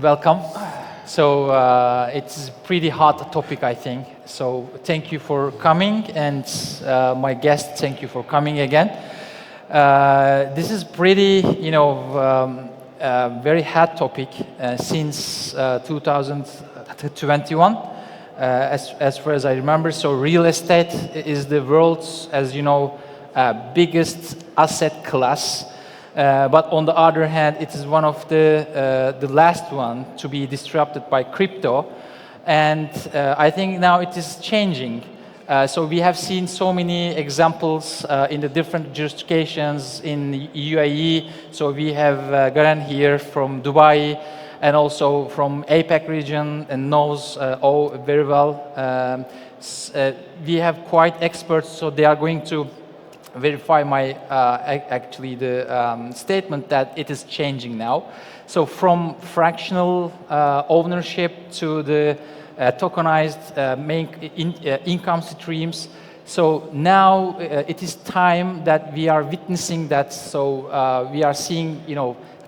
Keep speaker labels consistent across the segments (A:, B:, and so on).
A: welcome. So it's a pretty hot topic, I think. So thank you for coming, and my guest, thank you for coming again. This is pretty, very hot topic since 2021, as far as I remember. So real estate is the world's, as you know, biggest asset class. But on the other hand, it is one of the last one to be disrupted by crypto. And I think now it is changing. So we have seen so many examples in the different jurisdictions in UAE. So we have Garen here from Dubai and also from APAC region and knows all very well. We have quite experts, so they are going to verify my actually the statement that it is changing now. So from fractional ownership to the tokenized main income streams. So now it is time that we are witnessing that. So we are seeing,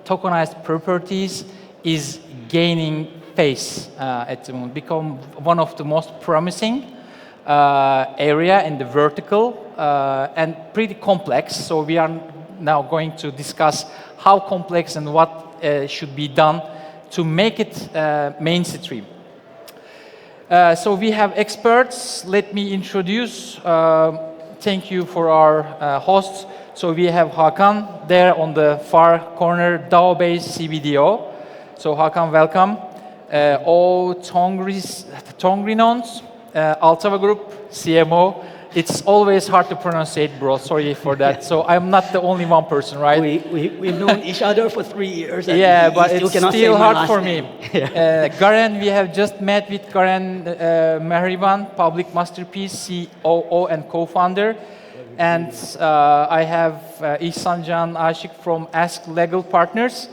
A: tokenized properties is gaining pace at the moment, become one of the most promising area in the vertical and pretty complex. So we are now going to discuss how complex and what should be done to make it mainstream. So we have experts. Let me introduce. Thank you for our hosts. So we have Hakan there on the far corner, DAO-based CBDO. So Hakan, welcome. Oh Thongsrinoon, Altava Group, CMO. It's always hard to pronounce it, bro. Sorry for that. So I'm not the only one person, right?
B: We've known each other for 3 years. And
A: yeah, but it's still hard for me.
B: Yeah.
A: Garen, we have just met with Garen Mehrabian, Public Masterpiece, COO and co-founder. And I have İhsan Can Aşık from Ask Legal Partners.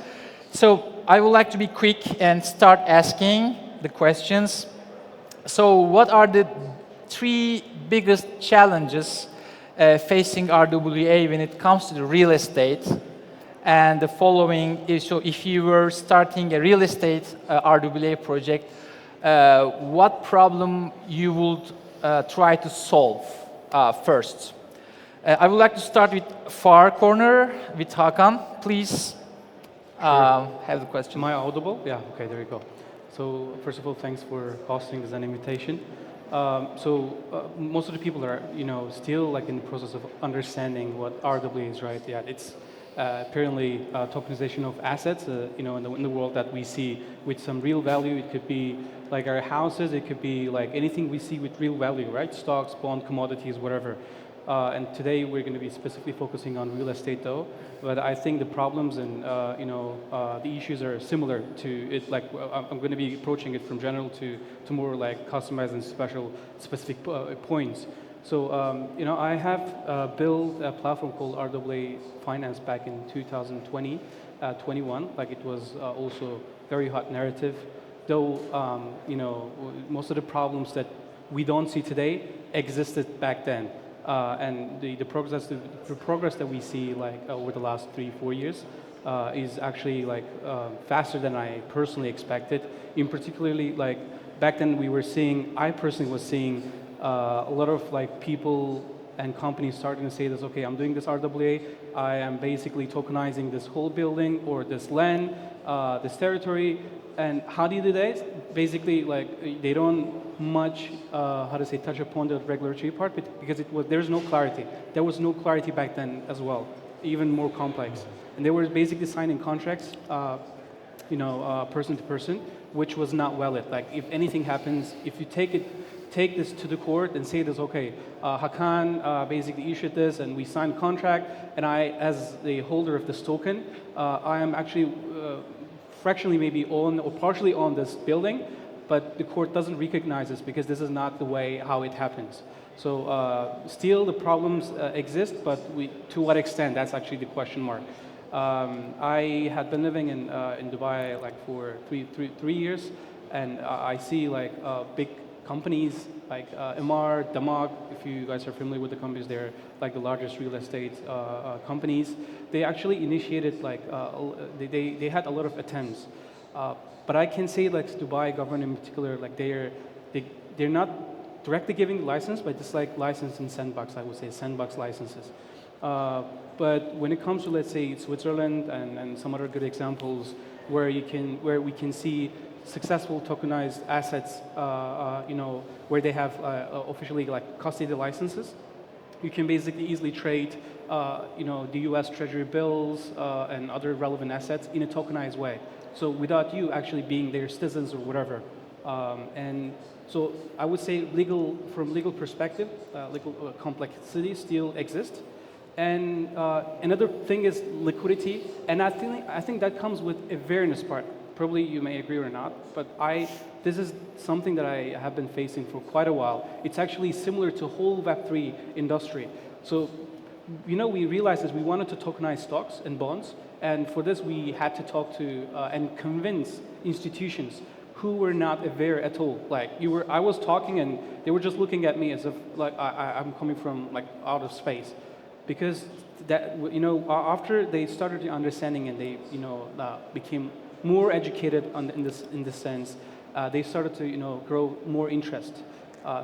A: So I would like to be quick and start asking the questions. So what are the three biggest challenges facing RWA when it comes to the real estate? And the following is, so if you were starting a real estate RWA project, what problem you would try to solve first? I would like to start with far corner with Hakan. Please have the question.
C: Am I audible? Yeah, okay, there you go. So first of all, thanks for hosting this invitation. Most of the people are, still like in the process of understanding what RWA is, right? Yeah, it's apparently tokenization of assets, in the world that we see with some real value. It could be like our houses, it could be like anything we see with real value, right? Stocks, bond, commodities, whatever. And today we're going to be specifically focusing on real estate, though. But I think the problems and the issues are similar to it. Like I'm going to be approaching it from general to more like customized and specific points. So I have built a platform called RWA Finance back in 2020, 21. Like it was also very hot narrative. Though most of the problems that we don't see today existed back then. And the progress that we see like over the last 3-4 years is actually like faster than I personally expected. In particularly like back then I personally was seeing a lot of like people and companies starting to say this, okay, I'm doing this RWA, I am basically tokenizing this whole building or this land, this territory. And how do you do that? Basically, like they don't much, touch upon the regulatory part, because there's no clarity. There was no clarity back then as well, even more complex. And they were basically signing contracts, person to person, which was not valid. Like if anything happens, if you take this to the court and say this, okay, Hakan basically issued this and we signed a contract, and I, as the holder of this token, I am actually fractionally maybe on or partially on this building, but the court doesn't recognize this because this is not the way how it happens. So still the problems exist, but to what extent, that's actually the question mark. I had been living in Dubai like for three years, and I see like big companies like Emar, Damak, if you guys are familiar with the companies, they're like the largest real estate companies. They actually initiated like, they had a lot of attempts But I can say like Dubai government in particular, like they're not directly giving the license, but it's like license in sandbox, I would say, sandbox licenses. But when it comes to, let's say, Switzerland and some other good examples where we can see successful tokenized assets, where they have officially like custody licenses, you can basically easily trade, the U.S. Treasury bills and other relevant assets in a tokenized way. So without you actually being their citizens or whatever. And so I would say from legal perspective, legal complexity still exists. And another thing is liquidity, and I think that comes with awareness part. Probably you may agree or not, but this is something that I have been facing for quite a while. It's actually similar to whole Web3 industry. So, we realized that we wanted to tokenize stocks and bonds, and for this we had to talk to and convince institutions who were not aware at all. Like I was talking and they were just looking at me as if like I'm coming from like out of space. Because that, after they started understanding and they, became more educated in this sense, they started to, grow more interest.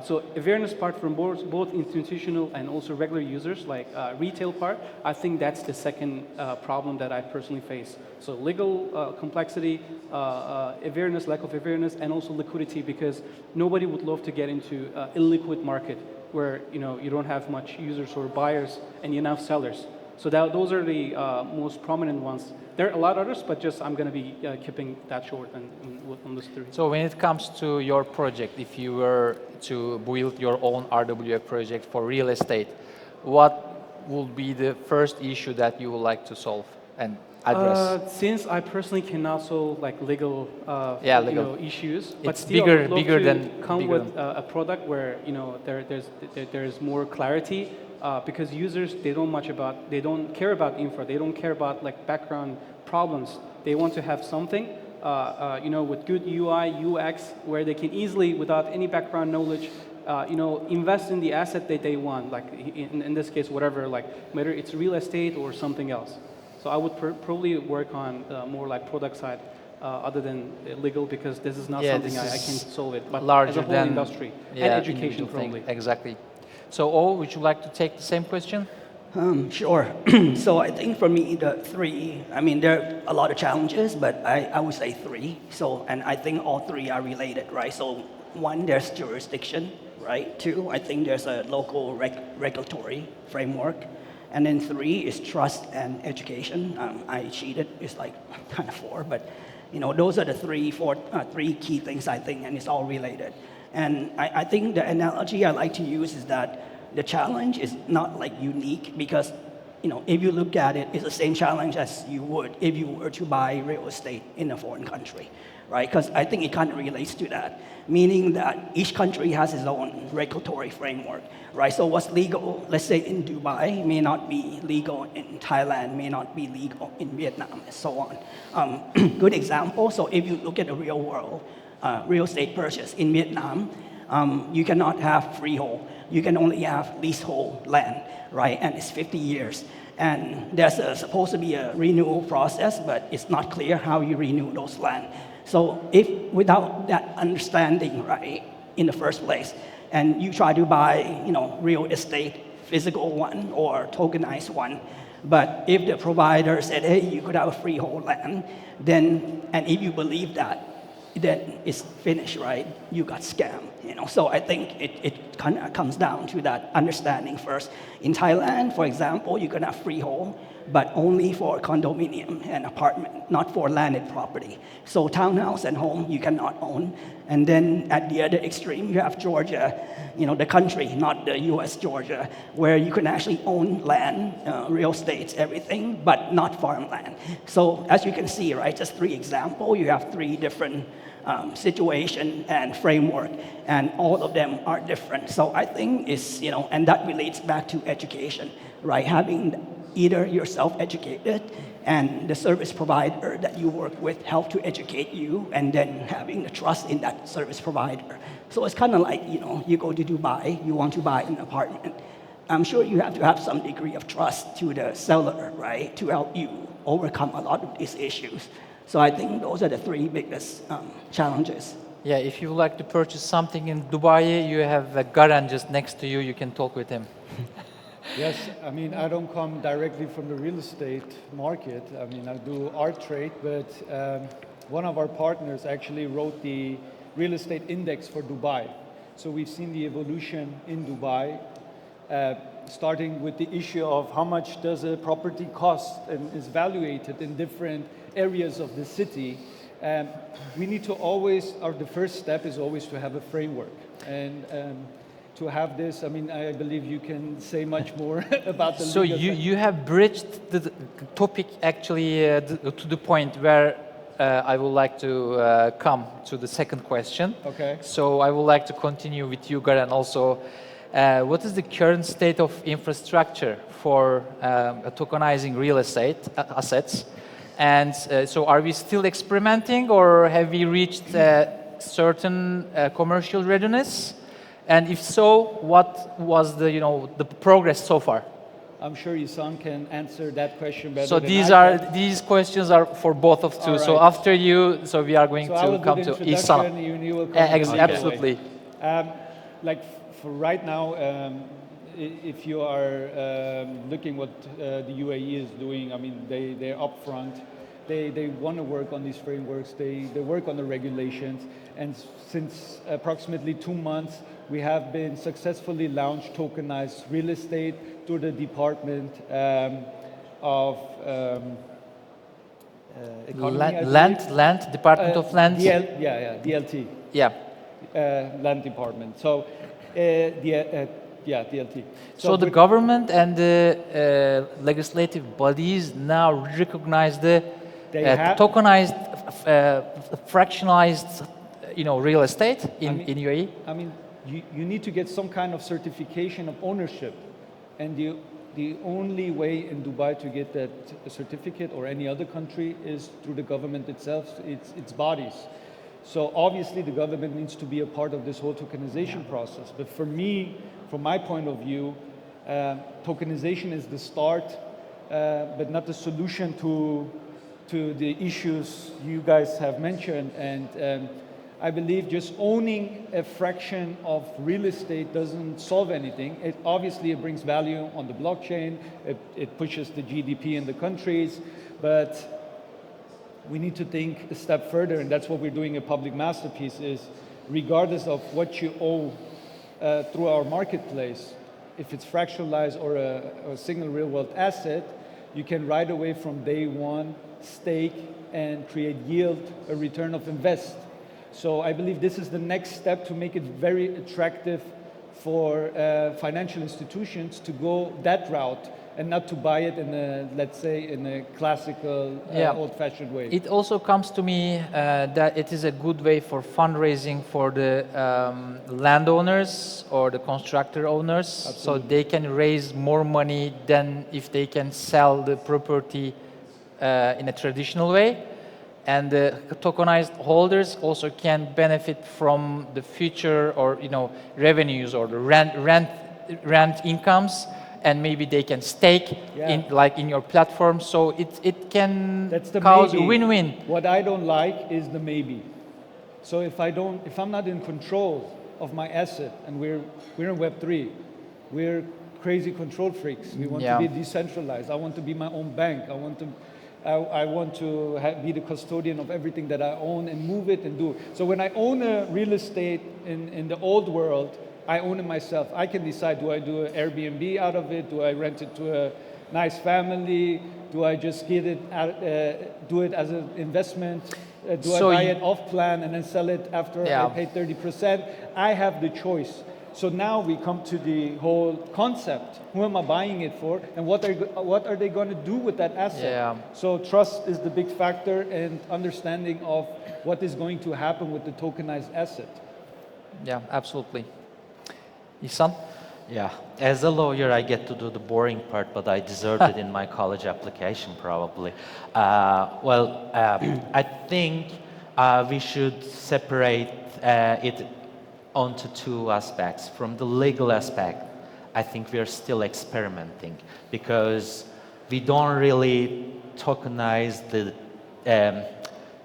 C: So awareness part from both institutional and also regular users, like retail part, I think that's the second problem that I personally face. So legal complexity, awareness, lack of awareness, and also liquidity, because nobody would love to get into illiquid market where you don't have much users or buyers and enough sellers. So those are the most prominent ones. There are a lot of others, but just I'm going to be keeping that short on this three.
A: So when it comes to your project, if you were to build your own RWA project for real estate, what would be the first issue that you would like to solve and address?
C: Since I personally cannot solve like legal,
A: legal
C: issues, but
A: it's
C: still
A: bigger,
C: I would love
A: bigger
C: to
A: than
C: come
A: bigger
C: with a product where there's more clarity, because users they don't care about infra, they don't care about like background problems. They want to have something with good UI, UX, where they can easily, without any background knowledge, invest in the asset that they want. Like in this case, whatever, like whether it's real estate or something else. So I would probably work on more like product side, other than legal, because this is not something I can solve it. But as a whole industry and education probably.
A: Exactly. So, would you like to take the same question?
B: Sure. So I think for me, the three, there are a lot of challenges, but I would say three. So, and I think all three are related, right? So one, there's jurisdiction, right? Two, I think there's a local regulatory framework. And then three is trust and education. I cheated, it's like kind of four, but those are the three key things I think, and it's all related. And I think the analogy I like to use is that the challenge is not like unique, because if you look at it, it's the same challenge as you would if you were to buy real estate in a foreign country, right? Because I think it kind of relates to that, meaning that each country has its own regulatory framework, right? So what's legal, let's say in Dubai, may not be legal in Thailand, may not be legal in Vietnam, and so on. Good example, so if you look at the real world, real estate purchase in Vietnam, you cannot have freehold. You can only have leasehold land, right? And it's 50 years. And there's supposed to be a renewal process, but it's not clear how you renew those land. So if without that understanding, right, in the first place, and you try to buy, real estate, physical one or tokenized one, but if the provider said, hey, you could have a freehold land, then, and if you believe that, then it's finished, right? You got scammed, So I think it kind of comes down to that understanding first. In Thailand, for example, you can have freehold, but only for condominium and apartment, not for landed property. So townhouse and home you cannot own. And then at the other extreme, you have Georgia, the country, not the US Georgia, where you can actually own land, real estate, everything, but not farmland. So as you can see, right, just three examples, you have three different situation and framework, and all of them are different. So I think it's, and that relates back to education, right? Having either yourself educated and the service provider that you work with help to educate you, and then having the trust in that service provider. So it's kind of like, you go to Dubai, you want to buy an apartment. I'm sure you have to have some degree of trust to the seller, right, to help you overcome a lot of these issues. So I think those are the three biggest challenges.
A: Yeah, if you would like to purchase something in Dubai, you have Garen just next to you. You can talk with him.
D: Yes, I mean, I don't come directly from the real estate market. I mean, I do art trade, but one of our partners actually wrote the real estate index for Dubai. So we've seen the evolution in Dubai, starting with the issue of how much does a property cost and is valuated in different areas of the city. We need to always, or the first step is always to have a framework. And to have this, I mean, I believe you can say much more about the
A: So
D: legal
A: you have bridged the topic actually to the point where I would like to come to the second question.
D: Okay.
A: So I would like to continue with you, Garen, also. What is the current state of infrastructure for tokenizing real estate assets? And so are we still experimenting, or have we reached certain commercial readiness? And if so, what was the progress so far?
D: I'm sure İhsan can answer that question better
A: So
D: than
A: these
D: I can.
A: these questions are for both of two.
D: All
A: So
D: right.
A: after you, so we are going
D: So I will
A: to
D: do
A: come
D: the
A: to
D: introduction,
A: İhsan.
D: you will come to the
A: Absolutely.
D: Like for right now, if you are looking what the UAE is doing, I mean, they're upfront. They want to work on these frameworks. They work on the regulations. And since approximately 2 months, we have been successfully launched tokenized real estate through the Department of Economy, I believe.
A: Land, Department of Land.
D: DLT.
A: Yeah.
D: Land Department. So, DLT.
A: So the government and the legislative bodies now recognize the
D: They have-
A: tokenized, fractionalized, real estate in UAE.
D: I mean, you need to get some kind of certification of ownership, and the only way in Dubai to get that certificate or any other country is through the government itself, its bodies. So obviously the government needs to be a part of this whole tokenization process. But for me, from my point of view, tokenization is the start, but not the solution to the issues you guys have mentioned. And I believe just owning a fraction of real estate doesn't solve anything. Obviously it brings value on the blockchain, it pushes the GDP in the countries, but we need to think a step further, and that's what we're doing at Public Masterpiece, is regardless of what you owe through our marketplace, if it's fractionalized or a single real world asset, you can right away from day one stake and create yield, a return of invest. So I believe this is the next step to make it very attractive for financial institutions to go that route and not to buy it in a, let's say, in a classical, old-fashioned way.
A: It also comes to me that it is a good way for fundraising for the landowners or the constructor owners.
D: Absolutely.
A: So they can raise more money than if they can sell the property in a traditional way. And the tokenized holders also can benefit from the future or revenues or the rent incomes, and maybe they can stake in your platform. So it can cause a win-win.
D: What I don't like is the maybe. So if I'm not in control of my asset, and we're in Web3, we're crazy control freaks. We want to be decentralized. I want to be my own bank. I want to be the custodian of everything that I own and move it and do it. So when I own a real estate in the old world, I own it myself. I can decide, do I do an Airbnb out of it? Do I rent it to a nice family? Do I just get it, do it as an investment? Do I buy it off plan and then sell it after I pay 30%? I have the choice. So now we come to the whole concept. Who am I buying it for? And what are they going to do with that asset?
A: Yeah.
D: So trust is the big factor, and understanding of what is going to happen with the tokenized asset.
A: Yeah, absolutely. İhsan?
E: Yeah, as a lawyer, I get to do the boring part, but I deserved it in my college application, probably. I think we should separate it onto two aspects. From the legal aspect, I think we are still experimenting because we don't really tokenize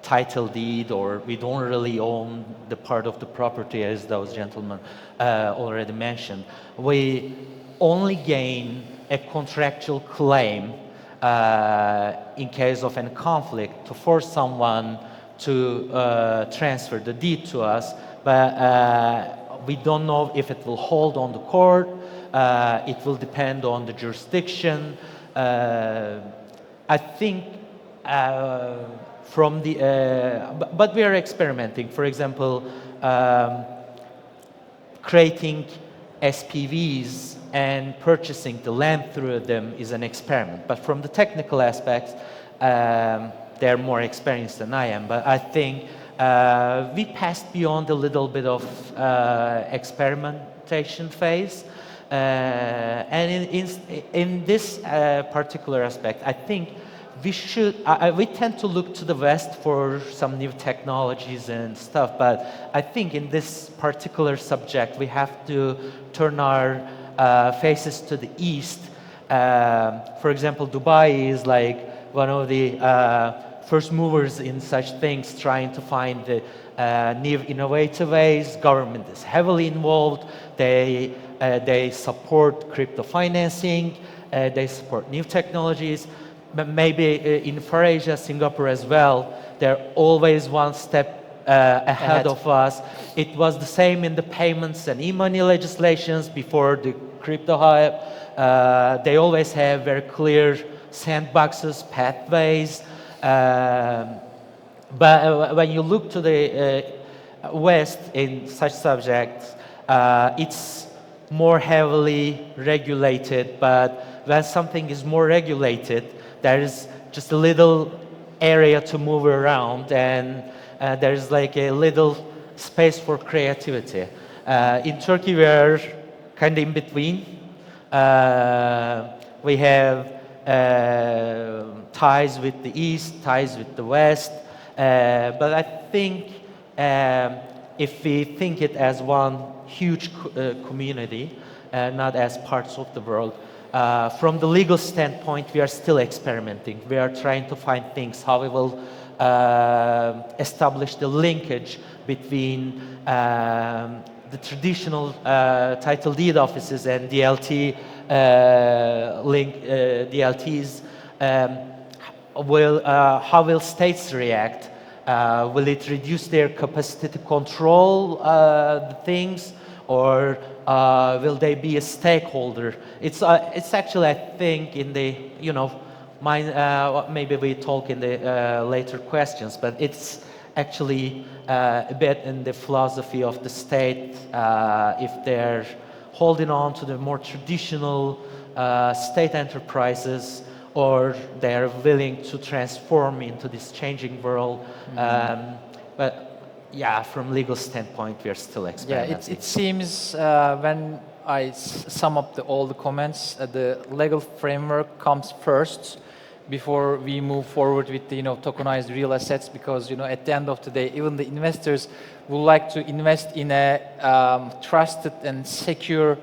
E: title deed, or we don't really own the part of the property, as those gentlemen already mentioned. We only gain a contractual claim in case of any conflict to force someone to transfer the deed to us, but we don't know if it will hold on the court. It will depend on the jurisdiction. I think from the, but we are experimenting. For example, creating SPVs and purchasing the land through them is an experiment. But from the technical aspects, they're more experienced than I am. But I think we passed beyond a little bit of experimentation phase. And in this particular aspect, I think we should, we tend to look to the West for some new technologies and stuff, but I think in this particular subject, we have to turn our faces to the East. For example, Dubai is like one of the first movers in such things, trying to find the new innovative ways. Government is heavily involved. They support crypto financing. They support new technologies. But maybe in Far Asia, Singapore as well, they're always one step ahead of us. It was the same in the payments and e-money legislations before the crypto hype. They always have very clear sandboxes, pathways. But when you look to the West in such subjects, it's more heavily regulated. But when something is more regulated, there is just a little area to move around, and there's like a little space for creativity. In Turkey, we are kind of in between. We have ties with the East, ties with the West, but I think if we think it as one huge community, not as parts of the world, from the legal standpoint, we are still experimenting. We are trying to find things, how we will establish the linkage between the traditional title deed offices and DLT DLTs. How will states react? Will it reduce their capacity to control the things, or will they be a stakeholder? It's actually, I think, in the, you know, maybe we talk in the later questions, but it's actually a bit in the philosophy of the state, if they're holding on to the more traditional state enterprises, or they're willing to transform into this changing world. But yeah, from legal standpoint, we are still experimenting.
A: Yeah, it seems when I sum up all the comments, the legal framework comes first before we move forward with the tokenized real assets, because at the end of the day, even the investors would like to invest in a trusted and secure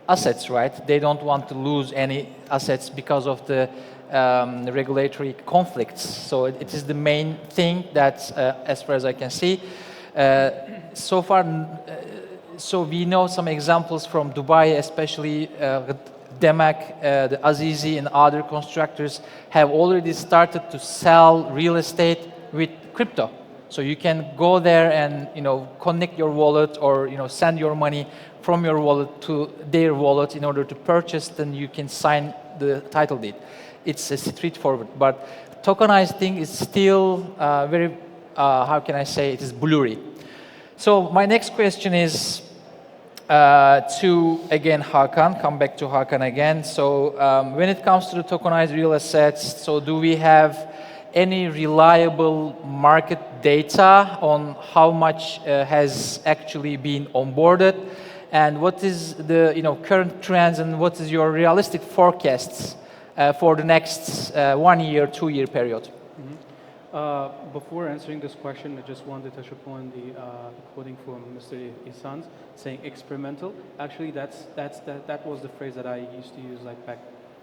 A: assets, right? They don't want to lose any assets because of the regulatory conflicts. So it is the main thing that, as far as I can see, so far. So we know some examples from Dubai, especially Demak, the Azizi, and other constructors have already started to sell real estate with crypto. So you can go there and connect your wallet, or send your money from your wallet to their wallet in order to purchase. Then you can sign the title deed. It's straightforward, but tokenized thing is still very, how can I say, it is blurry. So my next question is to, again, Hakan, come back to Hakan again. So when it comes to the tokenized real assets, so do we have any reliable market data on how much has actually been onboarded, and what is the current trends, and what is your realistic forecasts for the next 1 year, 2 year period?
C: Before answering this question, I just wanted to touch upon the quoting from Mr. İhsan saying experimental. Actually, that was the phrase that I used to use like back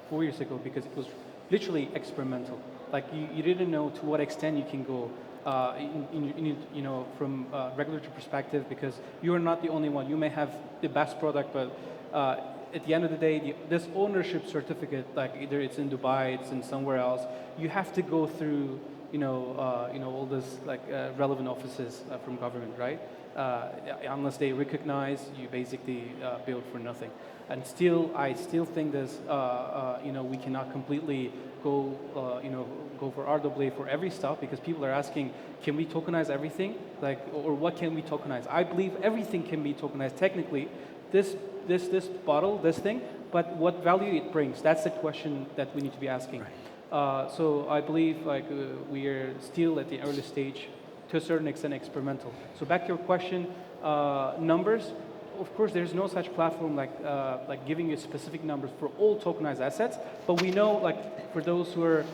C: 4 years ago, because it was literally experimental. Like you didn't know to what extent you can go from a regulatory perspective, because you are not the only one. You may have the best product, but at the end of the day, this ownership certificate, like either it's in Dubai, it's in somewhere else, you have to go through, all this like relevant offices from government, right? Unless they recognize, you basically build for nothing. And still, I still think this, we cannot completely go, go for RWA for every stuff, because people are asking, can we tokenize everything? Like, or what can we tokenize? I believe everything can be tokenized technically. This bottle, this thing, but what value it brings? That's the question that we need to be asking. Right. So I believe we are still at the early stage, to a certain extent experimental. So back to your question, numbers. Of course, there's no such platform like giving you specific numbers for all tokenized assets. But we know, like for those who are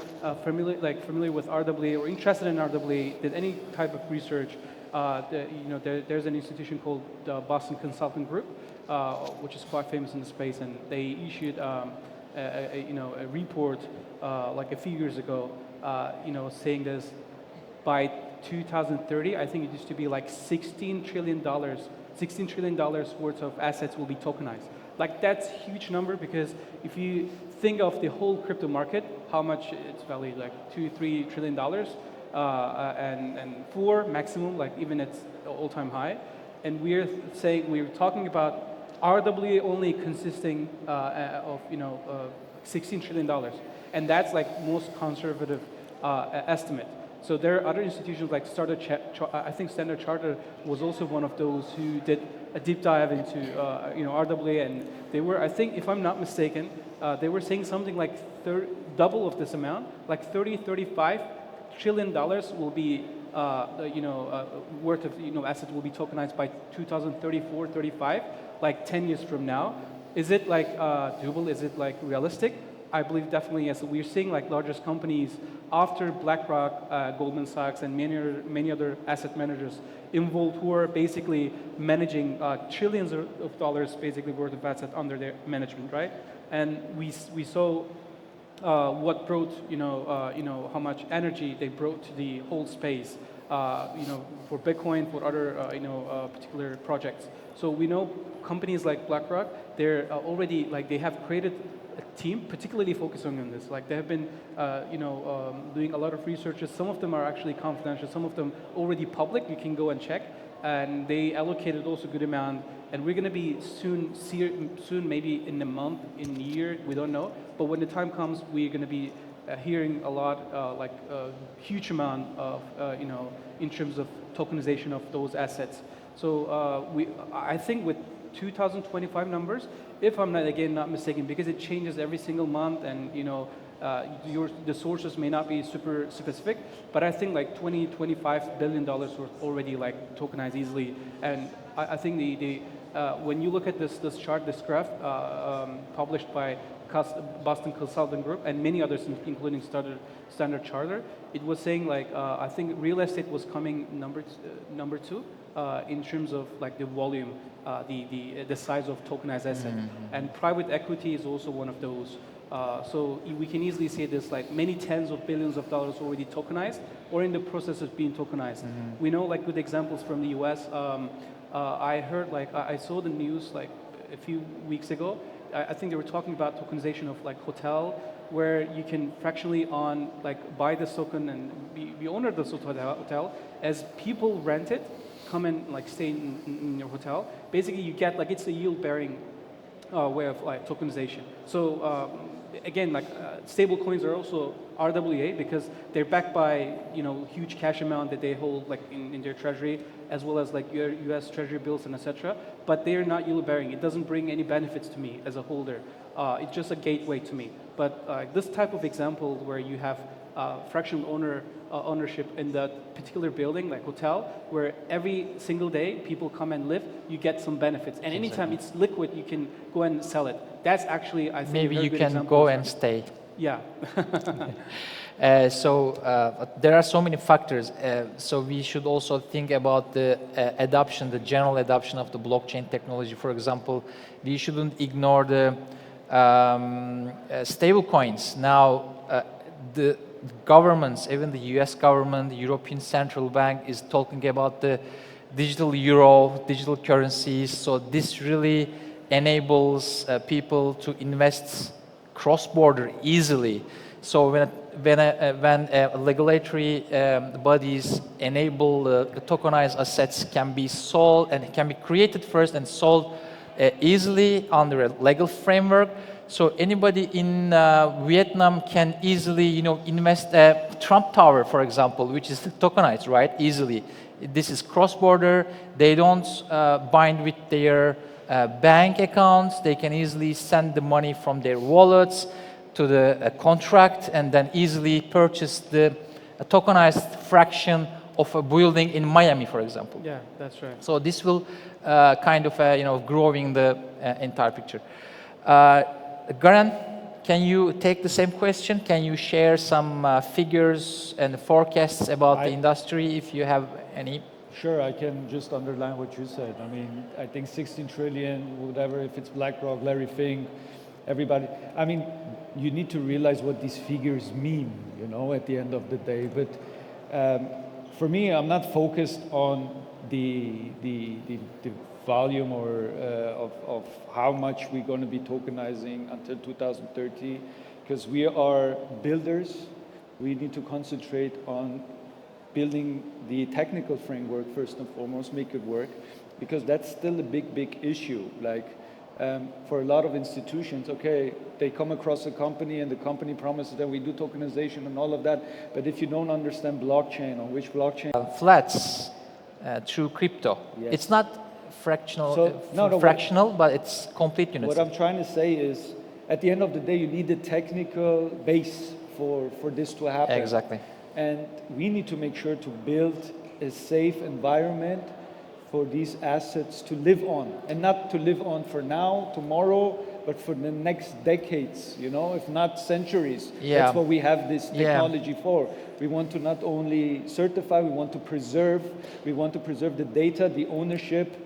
C: familiar with RWA or interested in RWA, did any type of research, there's an institution called the Boston Consulting Group, which is quite famous in the space, and they issued a report like a few years ago, saying this by 2030, I think it used to be like $16 trillion worth of assets will be tokenized. Like that's a huge number, because if you think of the whole crypto market, how much it's valued, like $2-3 trillion, and 4 maximum, like even it's all-time high. And we're talking about RWA only consisting of $16 trillion, and that's like most conservative estimate. So there are other institutions like I think Standard Chartered was also one of those who did a deep dive into RWA, and they were, I think, if I'm not mistaken, they were saying something like double of this amount, like $35 trillion will be worth of assets will be tokenized by 2034, 35, like 10 years from now. Is it like doable? Is it like realistic? I believe definitely yes. We're seeing like largest companies after BlackRock, Goldman Sachs, and many other asset managers involved who are basically managing trillions of dollars basically worth of assets under their management, right? And we saw what brought how much energy they brought to the whole space, for Bitcoin, for other particular projects. So we know companies like BlackRock, they're already like they have created a team particularly focusing on this. Like they have been, doing a lot of researches. Some of them are actually confidential. Some of them already public. You can go and check. And they allocated also a good amount. And we're going to be soon, maybe in a month, in a year, we don't know. But when the time comes, we're going to be hearing a lot, like a huge amount of, in terms of tokenization of those assets. So I think with 2025 numbers, if I'm not mistaken, because it changes every single month, and the sources may not be super specific, but I think like $20-25 billion worth already like tokenized easily. And I think when you look at this chart, this graph published by Boston Consulting Group and many others, including Standard Chartered, it was saying like I think real estate was coming number two in terms of like the volume, the size of tokenized asset, and private equity is also one of those. So we can easily say there's like many tens of billions of dollars already tokenized or in the process of being tokenized. We know like good examples from the US. I heard I saw the news like a few weeks ago. I think they were talking about tokenization of like hotel, where you can fractionally buy this token and be owner of this hotel. As people rent it, come and like stay in your hotel. Basically, you get like it's a yield-bearing way of like tokenization. So again, stable coins are also RWA because they're backed by huge cash amount that they hold like in their treasury, as well as like your U.S. treasury bills and etc. But they are not yield-bearing. It doesn't bring any benefits to me as a holder. It's just a gateway to me. But this type of example where you have fractional ownership in that particular building, like hotel, where every single day people come and live, you get some benefits. And anytime it's liquid, you can go and sell it. That's actually, I think,
A: maybe you can go and stay.
C: Yeah.
A: So there are so many factors. So we should also think about the adoption, the general adoption of the blockchain technology. For example, we shouldn't ignore the stable coins. Now, governments, even the US government, the European Central Bank is talking about the digital euro, digital currencies. So this really enables people to invest cross-border easily. So when regulatory bodies enable the tokenized assets can be sold and can be created first and sold easily under a legal framework. So anybody in Vietnam can easily, invest Trump Tower, for example, which is tokenized, right? Easily. This is cross-border. They don't bind with their bank accounts. They can easily send the money from their wallets to the contract and then easily purchase the tokenized fraction of a building in Miami, for example.
C: Yeah, that's right.
A: So this will kind of, growing the entire picture. Garen, can you take the same question? Can you share some figures and forecasts about the industry if you have any?
D: Sure, I can just underline what you said. I mean, I think 16 trillion, whatever, if it's BlackRock, Larry Fink, everybody. I mean, you need to realize what these figures mean, at the end of the day. But for me, I'm not focused on the volume or of how much we're going to be tokenizing until 2030, because we are builders. We need to concentrate on building the technical framework first and foremost, make it work, because that's still a big issue. Like for a lot of institutions, okay, they come across a company and the company promises that we do tokenization and all of that, but if you don't understand blockchain, on which blockchain...
A: Flats through crypto.
D: Yes.
A: It's not fractional,
D: So,
A: fractional, but it's complete units.
D: What I'm trying to say is, at the end of the day, you need the technical base for this to happen.
A: Exactly.
D: And we need to make sure to build a safe environment for these assets to live on, and not to live on for now, tomorrow, but for the next decades, if not centuries.
A: Yeah.
D: That's what we have this technology for. We want to not only certify, we want to preserve the data, the ownership,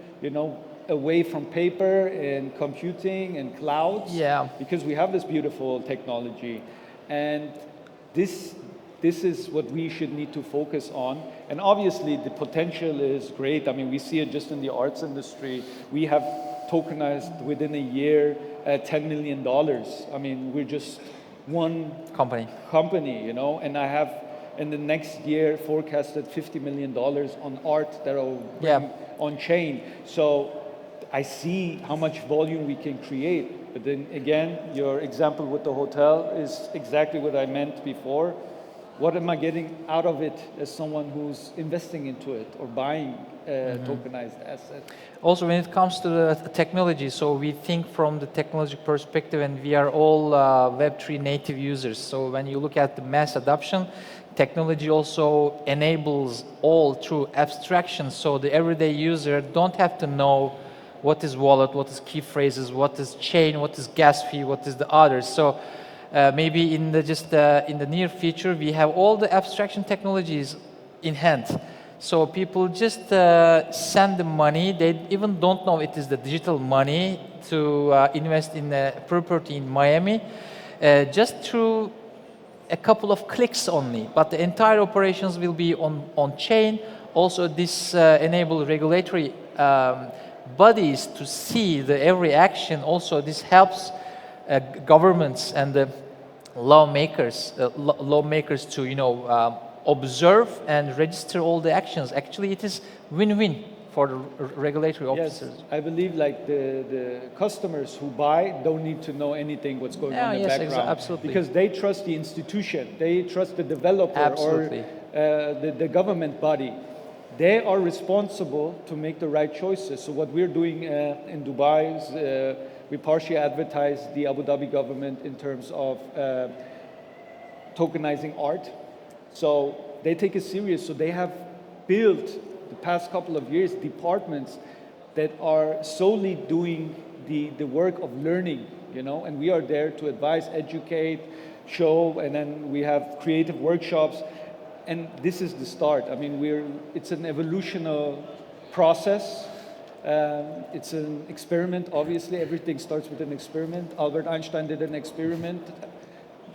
D: away from paper and computing and clouds.
A: Yeah.
D: Because we have this beautiful technology. And this is what we should need to focus on. And obviously the potential is great. I mean, we see it just in the arts industry. We have tokenized within a year $10 million. I mean, we're just one company, and I have in the next year forecasted $50 million on art that will bring on chain. So I see how much volume we can create. But then again, your example with the hotel is exactly what I meant before. What am I getting out of it as someone who's investing into it or buying a tokenized asset?
A: Also, when it comes to the technology, so we think from the technology perspective, and we are all Web3 native users. So when you look at the mass adoption, technology also enables all through abstraction. So the everyday user don't have to know what is wallet, what is key phrases, what is chain, what is gas fee, what is the others. So maybe in the near future, we have all the abstraction technologies in hand. So people just send the money. They even don't know it is the digital money to invest in a property in Miami, just through a couple of clicks only. But the entire operations will be on chain. Also, this enable regulatory bodies to see the every action. Also, this helps governments and the lawmakers to observe and register all the actions. Actually, it is win-win for the regulatory officers.
D: Yes, I believe like the customers who buy don't need to know anything what's going on in the background.
A: Absolutely.
D: Because they trust the institution, they trust the developer
A: Absolutely.
D: or the government body. They are responsible to make the right choices. So what we're doing in Dubai is we partially advertise the Abu Dhabi government in terms of tokenizing art. So they take it serious. So they have built the past couple of years departments that are solely doing the work of learning, and we are there to advise, educate, show, and then we have creative workshops. And this is the start. I mean, it's an evolutionary process. It's an experiment, obviously. Everything starts with an experiment. Albert Einstein did an experiment.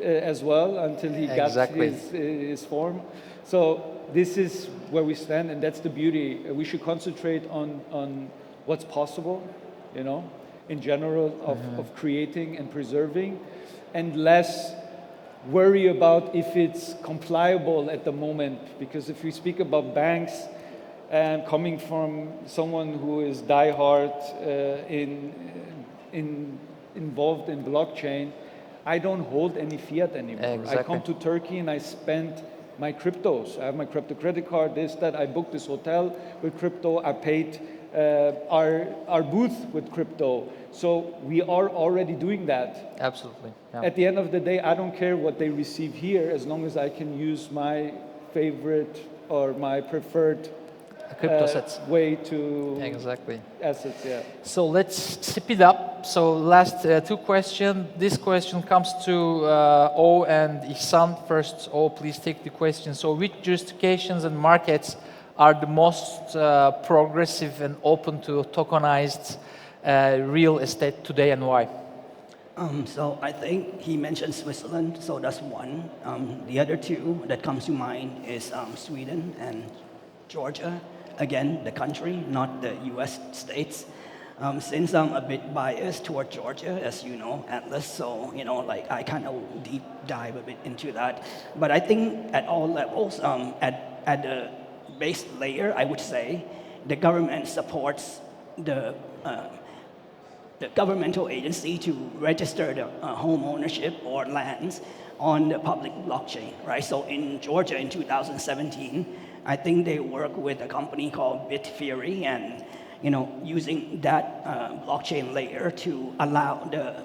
D: as well until he
A: Exactly.
D: got his form. So this is where we stand, and that's the beauty. We should concentrate on what's possible, you know, in general of creating and preserving, and less worry about if it's compliable at the moment. Because if we speak about banks, and coming from someone who is diehard involved in blockchain, I don't hold any fiat anymore.
A: Exactly.
D: I come to Turkey and I spend my cryptos. I have my crypto credit card, this, that. I booked this hotel with crypto. I paid our booth with crypto. So we are already doing that.
A: Absolutely. Yeah.
D: At the end of the day, I don't care what they receive here as long as I can use my favorite or my preferred
A: Crypto sets.
D: way to
A: Exactly.
D: assets, yeah.
A: So let's zip it up. So last two questions. This question comes to O and İhsan. First, O, please take the question. So which justifications and markets are the most progressive and open to tokenized real estate today, and why?
B: So I think he mentioned Switzerland, so that's one. The other two that comes to mind is Sweden and Georgia. Again, the country, not the US states. Since I'm a bit biased toward Georgia, as you know, Atlas, so, you know, like I kind of deep dive a bit into that. But I think at all levels, at the base layer, I would say, the government supports the governmental agency to register the home ownership or lands on the public blockchain, right? So in Georgia in 2017, I think they work with a company called Bitfury and, you know, using that blockchain layer to allow the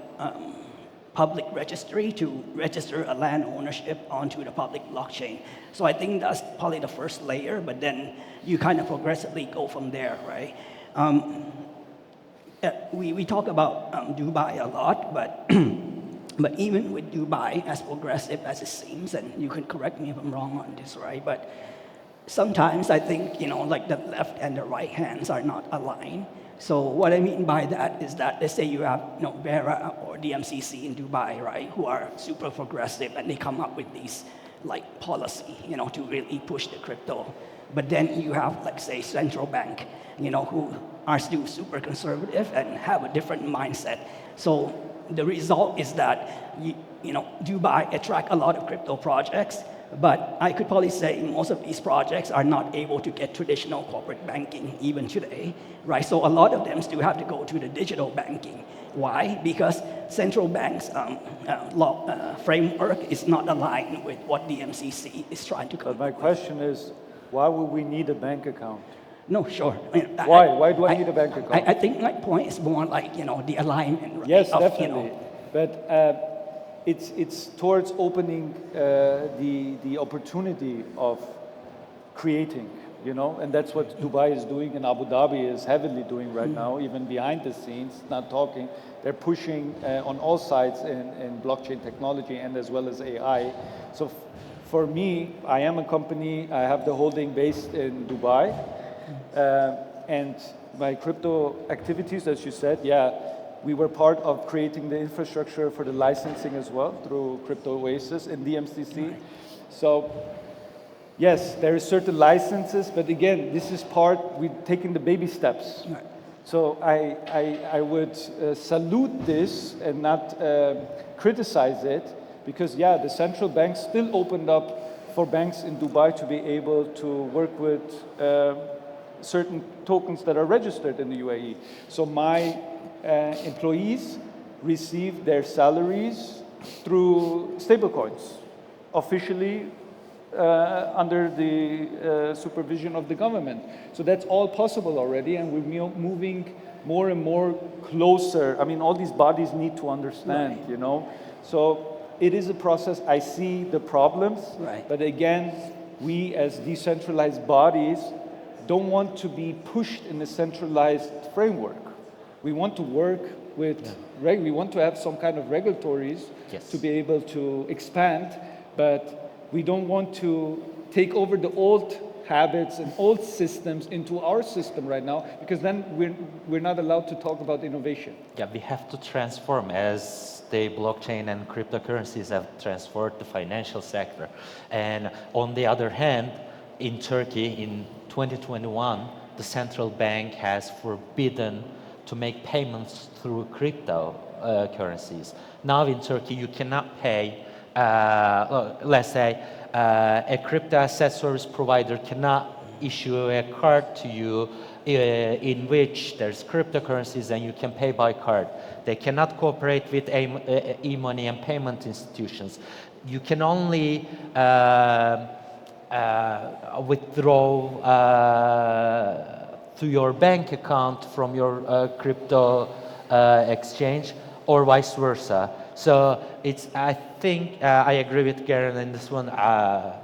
B: public registry to register a land ownership onto the public blockchain. So I think that's probably the first layer, but then you kind of progressively go from there, right? We talk about Dubai a lot, but but even with Dubai, as progressive as it seems, and you can correct me if I'm wrong on this, right? But sometimes I think, you know, like the left and the right hands are not aligned. So what I mean by that is that, let's say you have, you know, Vera or DMCC in Dubai, right, who are super progressive, and they come up with these like policy, you know, to really push the crypto. But then you have, like, say, central bank, you know, who are still super conservative and have a different mindset. So the result is that, you know, Dubai attract a lot of crypto projects, but I could probably say most of these projects are not able to get traditional corporate banking even today, right? So a lot of them still have to go to the digital banking. Why? Because central bank's framework is not aligned with what the MCC is trying to come
D: But my question is, why would we need a bank account?
B: No, sure. I mean,
D: Why? Why do I need a bank account?
B: I think my point is more like, you know, the alignment, right?
D: Yes,
B: of,
D: definitely.
B: You know,
D: But it's towards opening the opportunity of creating, you know, and that's what Dubai is doing and Abu Dhabi is heavily doing right now, even behind the scenes, not talking. They're pushing on all sides in blockchain technology and as well as AI. So for me, I am a company, I have the holding based in Dubai, and my crypto activities, as you said, yeah, we were part of creating the infrastructure for the licensing as well through Crypto Oasis in DMCC. So yes, there is certain licenses, but again, this is we're taking the baby steps.
B: Right.
D: So I would salute this and not criticize it, because yeah, the central bank still opened up for banks in Dubai to be able to work with certain tokens that are registered in the UAE. So my employees receive their salaries through stablecoins, officially under the supervision of the government. So that's all possible already, and we're moving more and more closer. I mean, all these bodies need to understand, you know. So it is a process. I see the problems, but again, we as decentralized bodies don't want to be pushed in a centralized framework. We want to work with, we want to have some kind of regulatories to be able to expand, but we don't want to take over the old habits and old systems into our system right now, because then we're not allowed to talk about innovation.
E: Yeah, we have to transform as the blockchain and cryptocurrencies have transformed the financial sector. And on the other hand, in Turkey in 2021, the central bank has forbidden to make payments through cryptocurrencies. Now in Turkey, you cannot pay, let's say, a crypto asset service provider cannot issue a card to you in which there's cryptocurrencies and you can pay by card. They cannot cooperate with e-money and payment institutions. You can only withdraw to your bank account from your crypto exchange or vice versa. So I think I agree with Garen in this one.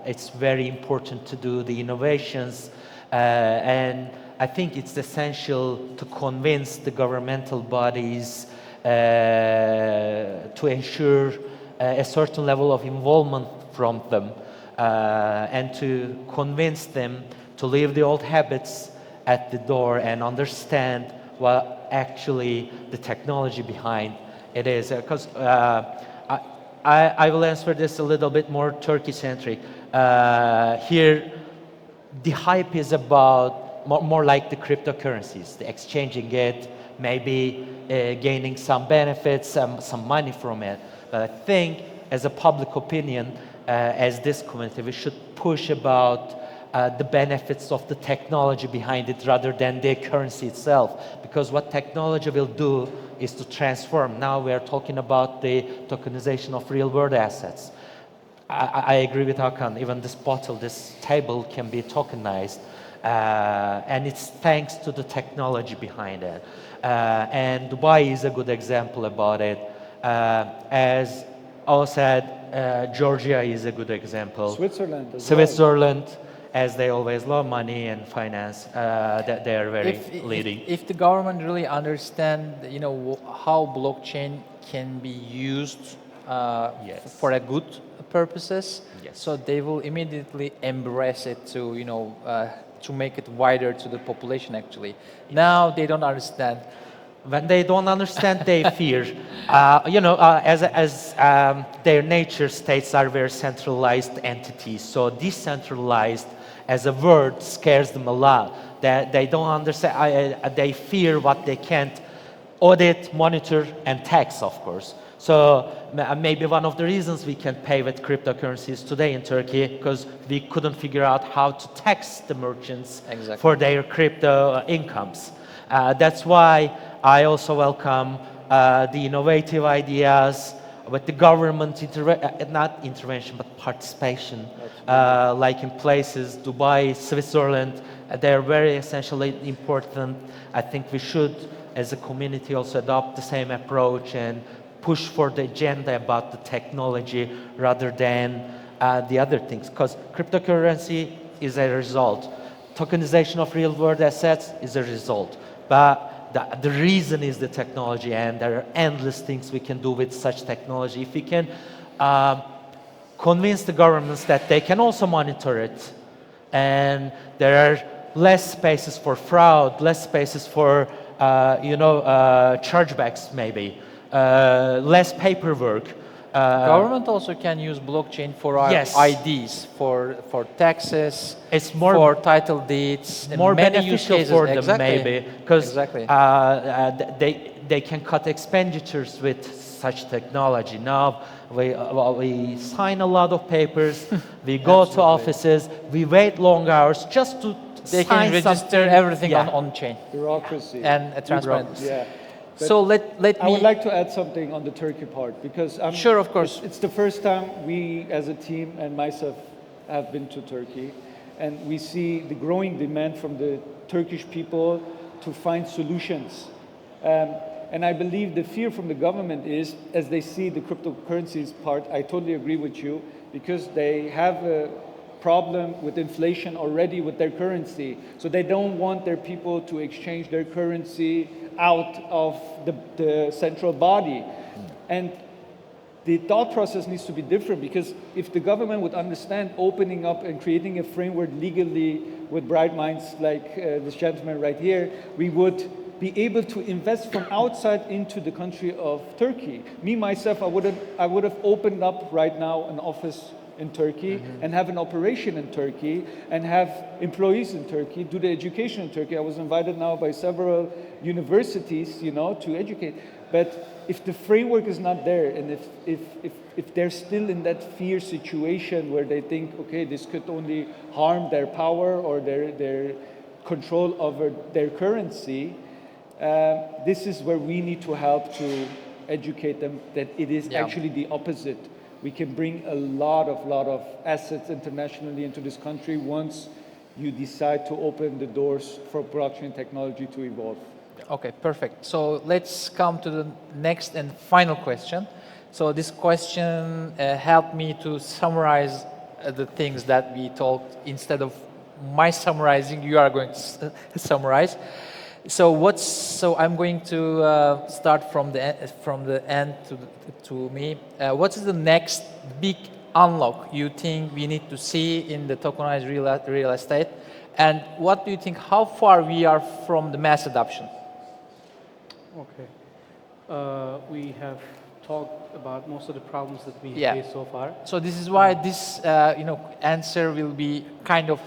E: It's very important to do the innovations, and I think it's essential to convince the governmental bodies to ensure a certain level of involvement from them, and to convince them to leave the old habits at the door and understand what actually the technology behind it is. Because I will answer this a little bit more Turkey-centric. Here, the hype is about more like the cryptocurrencies, the exchanging it, maybe gaining some benefits, some money from it. But I think as a public opinion, as this community, we should push about the benefits of the technology behind it rather than the currency itself. Because what technology will do is to transform. Now we are talking about the tokenization of real-world assets. I agree with Hakan, even this bottle, this table can be tokenized. And it's thanks to the technology behind it. And Dubai is a good example about it. As I said, Georgia is a good example.
D: Switzerland as
E: Switzerland, as they always love money and finance, that they are very leading.
A: If the government really understand, how blockchain can be used
E: Yes.
A: for a good purposes,
E: Yes.
A: so they will immediately embrace it to make it wider to the population. Actually, now they don't understand.
E: When they don't understand, they fear. As their nature states are very centralized entities. So decentralized as a word scares them a lot. They don't understand. They fear what they can't audit, monitor, and tax, of course. So maybe one of the reasons we can pay with cryptocurrencies today in Turkey, because we couldn't figure out how to tax the merchants for their crypto incomes. That's why I also welcome the innovative ideas with the government, not intervention, but participation, like in places, Dubai, Switzerland, they're very essentially important. I think we should, as a community, also adopt the same approach and push for the agenda about the technology rather than the other things, because cryptocurrency is a result. Tokenization of real-world assets is a result. But the reason is the technology, and there are endless things we can do with such technology. If we can convince the governments that they can also monitor it, and there are less spaces for fraud, less spaces for chargebacks maybe, less paperwork.
A: Government also can use blockchain for IDs, for taxes, for title deeds,
E: more
A: many
E: beneficial
A: use
E: for
A: cases.
E: them maybe, because they can cut expenditures with such technology. Now we sign a lot of papers, we go to offices, we wait long hours just to
A: they can register everything on chain
D: bureaucracy
A: and transparent.
D: Yeah.
A: So let me.
D: I would like to add something on the Turkey part, because
A: sure, of course.
D: It's the first time we, as a team, and myself, have been to Turkey, and we see the growing demand from the Turkish people to find solutions. And I believe the fear from the government is, as they see the cryptocurrencies part, I totally agree with you, because they have a problem with inflation already with their currency. So they don't want their people to exchange their currency out of the central body. And the thought process needs to be different, because if the government would understand opening up and creating a framework legally with bright minds like this gentleman right here, we would be able to invest from outside into the country of Turkey. Me, myself, I would have opened up right now an office in Turkey and have an operation in Turkey and have employees in Turkey, do the education in Turkey. I was invited now by several universities, you know, to educate. But if the framework is not there, and if they're still in that fear situation where they think, okay, this could only harm their power or their control over their currency, this is where we need to help to educate them that it is actually the opposite. We can bring a lot of assets internationally into this country once you decide to open the doors for blockchain technology to evolve.
A: Okay, perfect. So let's come to the next and final question. So this question helped me to summarize the things that we talked. Instead of my summarizing, you are going to summarize. So I'm going to start from the end to me. What is the next big unlock you think we need to see in the tokenized real estate, and what do you think? How far we are from the mass adoption?
C: Okay, we have talked about most of the problems that we face so far.
A: So this is why this answer will be kind of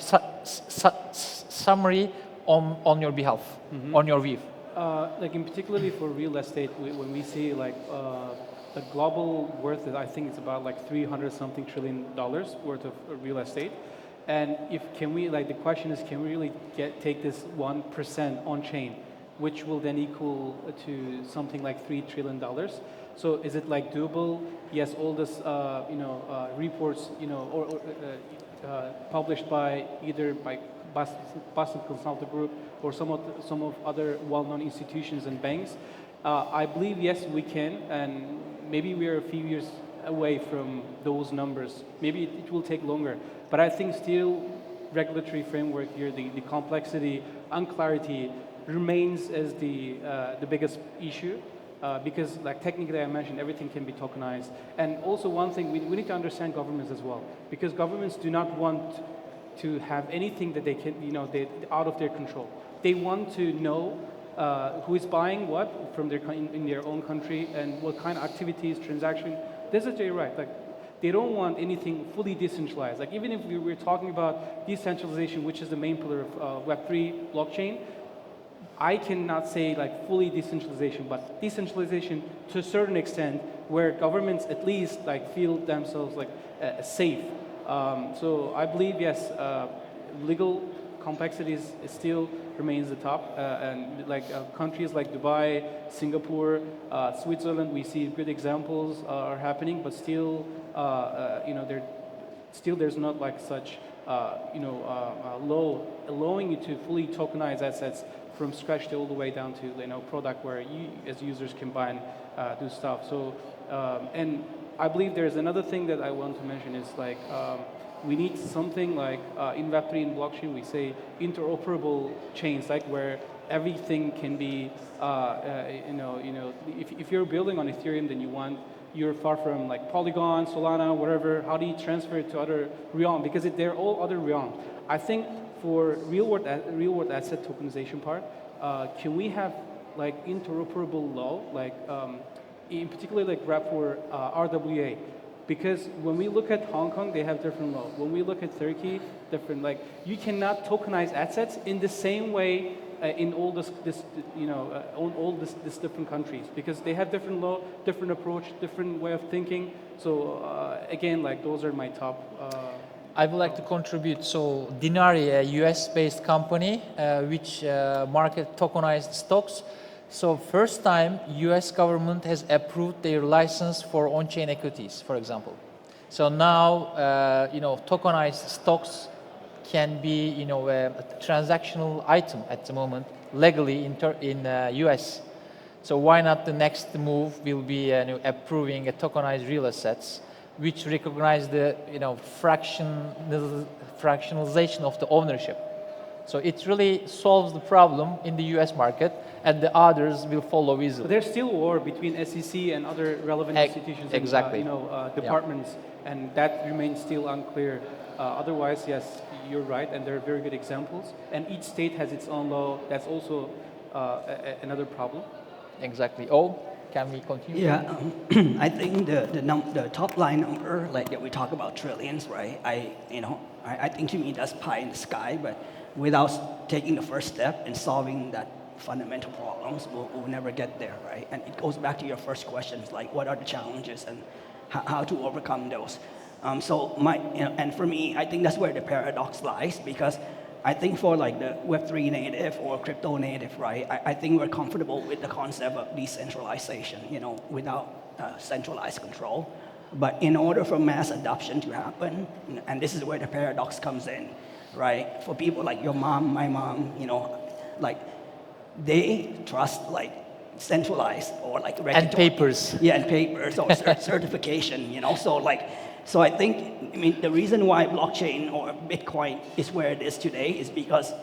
A: summary on your behalf, on your view.
C: Like in particularly for real estate, when we see like the global worth, I think it's about like $300-something trillion worth of real estate. And the question is, can we really take this 1% on chain, which will then equal to something like $3 trillion? So is it like doable? Yes, all this, reports, or published by either by Boston Consulting Group or some of other well-known institutions and banks. I believe, yes, we can, and maybe we are a few years away from those numbers. Maybe it will take longer, but I think still regulatory framework here, the complexity, unclarity remains as the biggest issue. Because like technically I mentioned, everything can be tokenized. And also one thing, we need to understand governments as well, because governments do not want to have anything that they can, out of their control. They want to know who is buying what from in their own country and what kind of activities, transaction. This is their right. Like, they don't want anything fully decentralized. Like, even if we were talking about decentralization, which is the main pillar of Web3 blockchain, I cannot say like fully decentralization, but decentralization to a certain extent where governments at least like feel themselves like safe. So I believe, yes, legal complexities still remains the top, and like countries like Dubai, Singapore, Switzerland, we see good examples are happening, but still, there's not like such, law allowing you to fully tokenize assets from scratch all the way down to product where you as users can buy and do stuff. So and I believe there's another thing that I want to mention is like we need something like in Web3 and blockchain we say interoperable chains, like where everything can be if you're building on Ethereum, then you're far from like Polygon, Solana, whatever. How do you transfer it to other realm? Because they're all other realms. I think for real world asset tokenization part, can we have like interoperable law, like in particular like grab for RWA? Because when we look at Hong Kong, they have different law. When we look at Turkey, different. Like you cannot tokenize assets in the same way in all this different countries, because they have different law, different approach, different way of thinking. So again, like those are my top.
A: I would like to contribute. So Dinari, a US-based company which market tokenized stocks. So first time US government has approved their license for on-chain equities, for example. So now, tokenized stocks can be, a transactional item at the moment legally in US. So why not the next move will be approving a tokenized real assets, which recognize the fractionalization of the ownership. So it really solves the problem in the US market, and the others will follow
C: But
A: easily.
C: there's still war between SEC and other relevant institutions
A: exactly.
C: and departments, and that remains still unclear. Otherwise, yes, you're right, and there are very good examples. And each state has its own law. That's also another problem.
A: Exactly. Oh, can we continue?
B: Yeah, I think the top line number, like that we talk about trillions, right? I think to me that's pie in the sky, but without taking the first step in solving that fundamental problems, we'll never get there, right? And it goes back to your first questions, like what are the challenges and how to overcome those. And for me, I think that's where the paradox lies, because I think for like the Web3 native or crypto native, right, I think we're comfortable with the concept of decentralization, without centralized control. But in order for mass adoption to happen, and this is where the paradox comes in, right? For people like your mom, my mom, like they trust like centralized or like regulatory.
A: And papers.
B: Yeah, and papers or certification, So I think, the reason why blockchain or Bitcoin is where it is today is because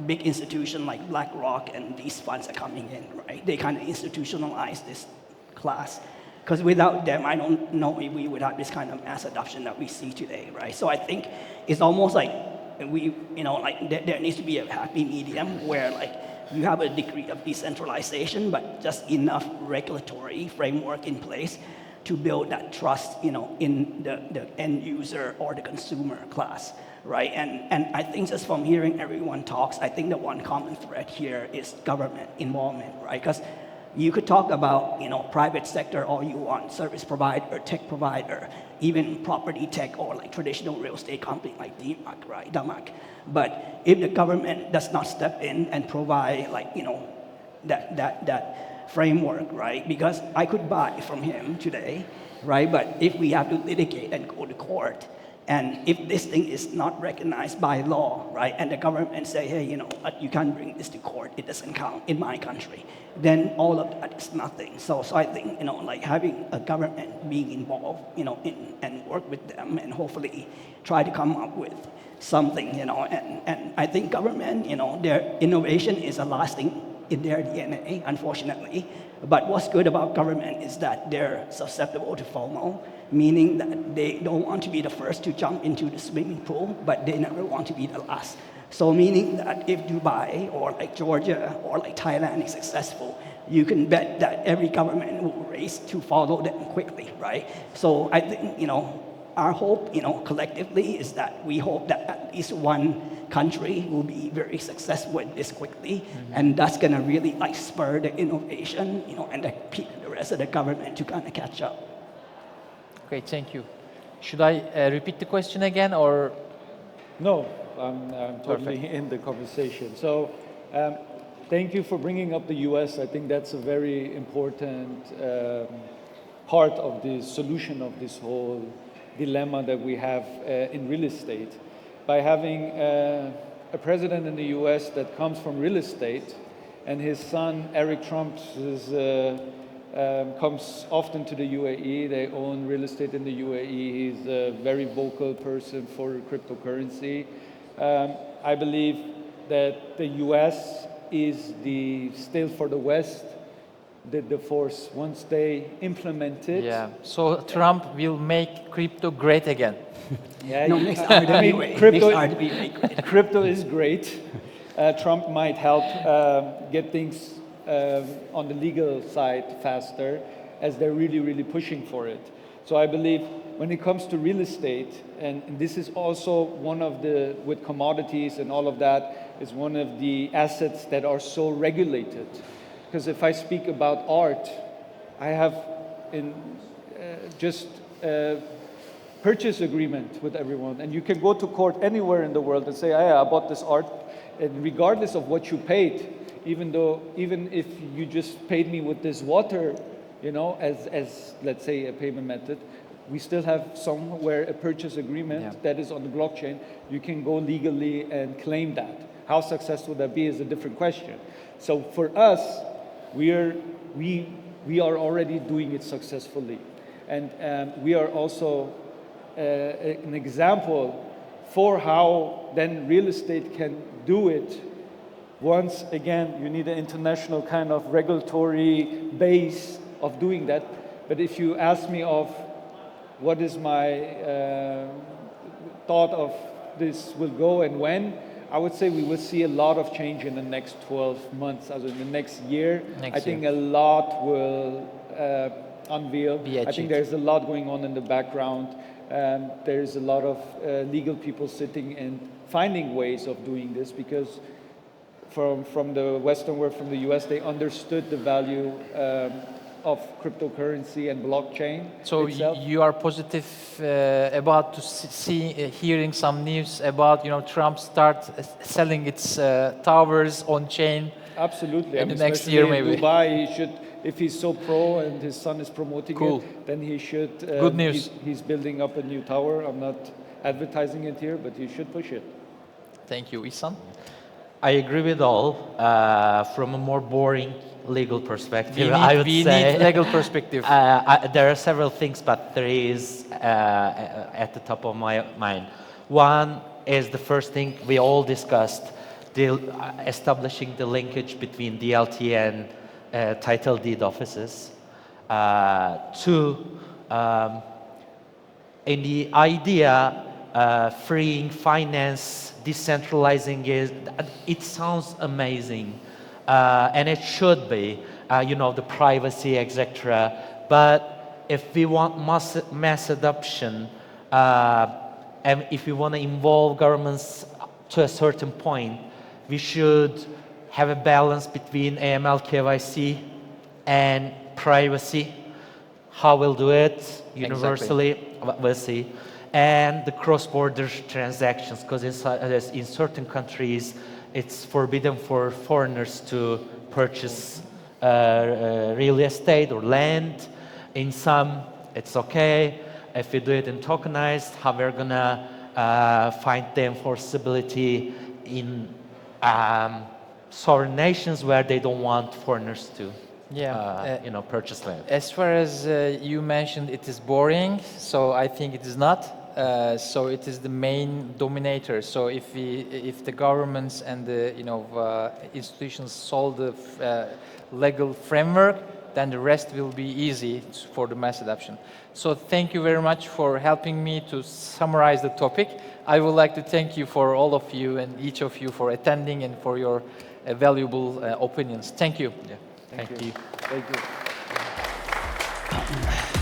B: big institutions like BlackRock and these funds are coming in, right? They kind of institutionalize this class. Because without them, I don't know if we would have this kind of mass adoption that we see today, right? So I think it's almost like there needs to be a happy medium where like you have a degree of decentralization, but just enough regulatory framework in place to build that trust, in the end user or the consumer class, right? And I think just from hearing everyone talks, I think the one common thread here is government involvement, right? Because you could talk about, private sector all you want, service provider, tech provider, even property tech or like traditional real estate company like DMAC, right? DAMAC. But if the government does not step in and provide like, that framework, right? Because I could buy from him today, right? But if we have to litigate and go to court, and if this thing is not recognized by law, right, and the government say, hey, you can't bring this to court, it doesn't count in my country, then all of that is nothing. So I think, like having a government being involved, and work with them and hopefully try to come up with something, and I think government, their innovation is a lasting in their DNA, unfortunately. But what's good about government is that they're susceptible to FOMO, meaning that they don't want to be the first to jump into the swimming pool, but they never want to be the last. So meaning that if Dubai or like Georgia or like Thailand is successful, you can bet that every government will race to follow them quickly, right? So I think, our hope, collectively is that we hope that at least one country will be very successful at this quickly, and that's gonna really like spur the innovation, and the rest of the government to kind of catch up.
A: Okay, thank you. Should I repeat the question again, or?
D: No, I'm totally in the conversation. So, thank you for bringing up the US. I think that's a very important part of the solution of this whole dilemma that we have in real estate. By having a president in the US that comes from real estate, and his son, Eric Trump, comes often to the UAE. They own real estate in the UAE. He's a very vocal person for cryptocurrency. I believe that the US is still for the West, the force once they implement it.
A: Yeah, so Trump will make crypto great again.
B: Yeah, no, makes RWA great.
D: Crypto is great. Trump might help get things on the legal side faster, as they're really, really pushing for it. So I believe when it comes to real estate, and this is also one of with commodities and all of that, is one of the assets that are so regulated. Because if I speak about art, I have just purchase agreement with everyone, and you can go to court anywhere in the world and say, hey, I bought this art, and regardless of what you paid, even if you just paid me with this water, as let's say a payment method, we still have somewhere a purchase agreement that is on the blockchain. You can go legally and claim that. How successful that be is a different question. So for us, we are already doing it successfully, and we are also an example for how then real estate can do it, once again, you need an international kind of regulatory base of doing that. But if you ask me of what is my thought of this will go and when, I would say we will see a lot of change in the next 12 months, as in the next year. I think a lot will unveil. I think there's a lot going on in the background. There's a lot of legal people sitting and finding ways of doing this, because from the Western world, from the US, they understood the value of cryptocurrency and blockchain.
A: So you are positive about to hearing some news about Trump start selling its towers on chain.
D: Absolutely.
A: In the next year, maybe.
D: Dubai, he should, if he's so pro and his son is promoting it, then he should.
A: Good news.
D: He's building up a new tower. I'm not advertising it here, but he should push it.
A: Thank you, İhsan.
E: I agree with all. From a more boring legal perspective,
A: we need legal perspective.
E: There are several things, but three is at the top of my mind. One is the first thing we all discussed, establishing the linkage between DLT and title deed offices. Two, in the idea freeing finance, decentralizing it sounds amazing, and it should be, the privacy, etc. But if we want mass adoption, and if we want to involve governments to a certain point, we should have a balance between AML, KYC, and privacy. How we'll do it universally, we'll see. And the cross-border transactions, because in certain countries, it's forbidden for foreigners to purchase real estate or land. In some, it's okay. If we do it in tokenized, how we're gonna find the enforceability in sovereign nations where they don't want foreigners to purchase land.
A: As far as you mentioned, it is boring, so I think it is not. So it is the main dominator. So if the governments and the institutions solve the legal framework, then the rest will be easy for the mass adoption. So thank you very much for helping me to summarize the topic. I would like to thank you for all of you and each of you for attending and for your valuable opinions. Thank you.
E: Yeah. Thank you.
D: Thank you.